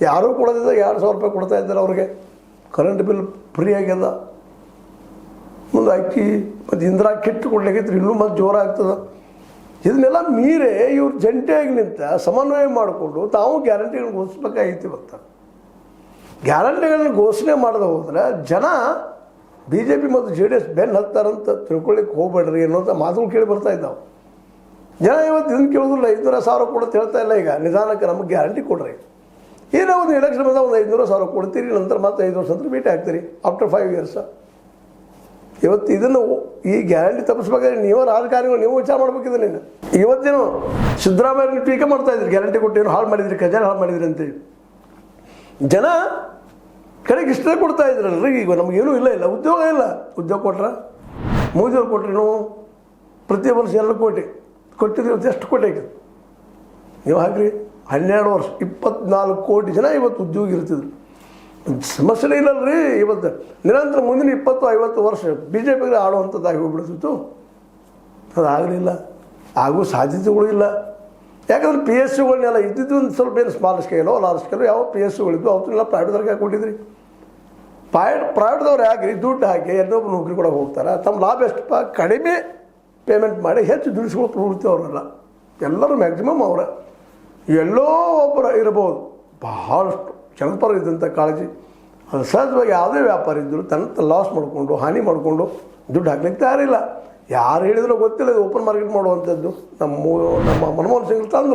ಯಾರೂ ಕೊಡೋದಿಲ್ಲ, 2,000 ರೂಪಾಯಿ ಕೊಡ್ತಾ ಇದ್ದಾರೆ ಅವ್ರಿಗೆ. ಕರೆಂಟ್ ಬಿಲ್ ಫ್ರೀ ಆಗ್ಯದ. ಮುಂದೆ ಅಕ್ಕಿ ಮತ್ತು ಇಂದಿರಾ ಕಿಟ್ ಕೊಡ್ಲಿಕ್ಕೆ ಇನ್ನೂ ಮತ್ತೆ ಜೋರಾಗ್ತದೆ. ಇದನ್ನೆಲ್ಲ ಮೀರೇ ಇವ್ರು ಜಂಟಿಯಾಗಿ ನಿಂತ ಸಮನ್ವಯ ಮಾಡಿಕೊಂಡು ತಾವು ಗ್ಯಾರಂಟಿಗಳನ್ನ ಘೋಷಿಸ್ಬೇಕಾಗಿತ್ತು. ಇವತ್ತು ಗ್ಯಾರಂಟಿಗಳನ್ನ ಘೋಷಣೆ ಮಾಡದೆ ಹೋದ್ರೆ ಜನ BJP ಮತ್ತು JDS ಬೆನ್ನು ಹತ್ತಾರಂತ ತಿಳ್ಕೊಳ್ಳಿಕ್ಕೆ ಹೋಗ್ಬೇಡ್ರಿ ಅನ್ನೋಂಥ ಮಾತುಗಳು ಕೇಳಿ ಬರ್ತಾ ಇದ್ದಾವೆ. ಜನ ಇವತ್ತು ಇದನ್ನು ಕೇಳೋದಿಲ್ಲ. 500,000 ಕೊಡೋದು ಹೇಳ್ತಾ ಇಲ್ಲ. ಈಗ ನಿಧಾನಕ್ಕೆ ನಮಗೆ ಗ್ಯಾರಂಟಿ ಕೊಡ್ರಿ. ಏನೋ ಒಂದು ಎಲೆಕ್ಷನ್ ಬಂದಾಗ ಒಂದು 500,000 ಕೊಡ್ತೀರಿ, ನಂತರ ಮತ್ತೆ 5 ವರ್ಷ ನಂತರ ಭೇಟಿ ಆಗ್ತೀರಿ ಆಫ್ಟರ್ 5 ಇಯರ್ಸ್. ಇವತ್ತು ಇದನ್ನು ಈ ಗ್ಯಾರಂಟಿ ತಪ್ಪಿಸ್ಬೇಕಾದ್ರೆ ನೀವು ರಾಜಕಾರಣಿಗಳು ನೀವು ವಿಚಾರ ಮಾಡ್ಬೇಕಿದೆ. ನೀನು ಇವತ್ತೇನು ಸಿದ್ದರಾಮಯ್ಯ ಟೀಕೆ ಮಾಡ್ತಾ ಇದ್ರಿ, ಗ್ಯಾರಂಟಿ ಕೊಟ್ಟು ಏನು ಹಾಳು ಮಾಡಿದ್ರಿ, ಖಜಾನೆ ಹಾಳು ಮಾಡಿದ್ರಿ ಅಂತೇಳಿ. ಜನ ಕಡೆಗೆ ಇಷ್ಟೇ ಕೊಡ್ತಾ ಇದ್ರಲ್ರಿ. ಈಗ ನಮಗೇನೂ ಇಲ್ಲ ಉದ್ಯೋಗ ಇಲ್ಲ. ಉದ್ಯೋಗ ಕೊಟ್ರ ಮೋದಿಯವ್ರು ಕೊಟ್ರಿ. ನಾವು ಪ್ರತಿ ವರ್ಷ 2 ಕೋಟಿ ಕೊಟ್ಟಿದ್ರಿ. ಇವತ್ತು ಎಷ್ಟು ಕೋಟಿ ಆಗಿದೆ ನೀವು ಹಾಕ್ರಿ. 12 ವರ್ಷ 24 ಕೋಟಿ ಜನ ಇವತ್ತು ಉದ್ಯೋಗ ಇರ್ತಿದ್ರು. ಸಮಸ್ಯೆ ಇಲ್ಲಲ್ರಿ. ಇವತ್ತು ನಿರಂತರ ಮುಂದಿನ 20-50 ವರ್ಷ BJPಗೆ ಆಡುವಂಥದ್ದಾಗಿ ಹೋಗ್ಬಿಡ್ತಿತ್ತು. ಅದಾಗಲಿಲ್ಲ, ಆಗುವ ಸಾಧ್ಯತೆಗಳು ಇಲ್ಲ. ಯಾಕಂದ್ರೆ PSUಗಳನ್ನೆಲ್ಲ ಇದ್ದಿದ್ದು ಒಂದು ಸ್ವಲ್ಪ ಏನು ಸ್ಮಾಲ್ ಸ್ಕೇಲೋ ಲಾರ್ಜ್ ಸ್ಕೇಲೋ ಯಾವ PSUಗಳಿದ್ದು ಅವನ್ನೆಲ್ಲ ಪ್ರೈವೇಟ್ದವ್ರಿಗೆ ಕೊಟ್ಟಿದ್ರಿ. ಪ್ರೈವೇಟ್ದವ್ರು ಯಾಕ್ರಿ ದುಡ್ಡು ಹಾಕಿ ಎಲ್ಲೊಬ್ಬರು ನೌಕರಿ ಕೊಡೋಕೆ ಹೋಗ್ತಾರೆ. ತಮ್ಮ ಲಾಭ ಎಷ್ಟಪ್ಪ ಕಡಿಮೆ ಪೇಮೆಂಟ್ ಮಾಡಿ ಹೆಚ್ಚು ದುಡಿಸ್ಕೊಳ್ಳೋ ಪ್ರವೃತ್ತಿ ಅವರಲ್ಲ. ಎಲ್ಲರೂ ಮ್ಯಾಕ್ಸಿಮಮ್ ಅವರ ಎಲ್ಲೋ ಒಬ್ಬರು ಇರ್ಬೋದು ಬಹಳಷ್ಟು ಜನಪರ ಇದ್ದಂಥ ಕಾಳಜಿ. ಅದು ಸಹಜವಾಗಿ ಯಾವುದೇ ವ್ಯಾಪಾರ ಇದ್ದರೂ ತನ್ನ ಲಾಸ್ ಮಾಡಿಕೊಂಡು ಹಾನಿ ಮಾಡಿಕೊಂಡು ದುಡ್ಡು ಹಾಕ್ಲಿಕ್ಕೆ ತಯಾರಿಲ್ಲ. ಯಾರು ಹೇಳಿದ್ರೂ ಗೊತ್ತಿಲ್ಲ ಇದು ಓಪನ್ ಮಾರ್ಕೆಟ್ ಮಾಡುವಂಥದ್ದು. ನಮ್ಮ ಮನಮೋಹನ್ ಸಿಂಗ್ ತಂದರು.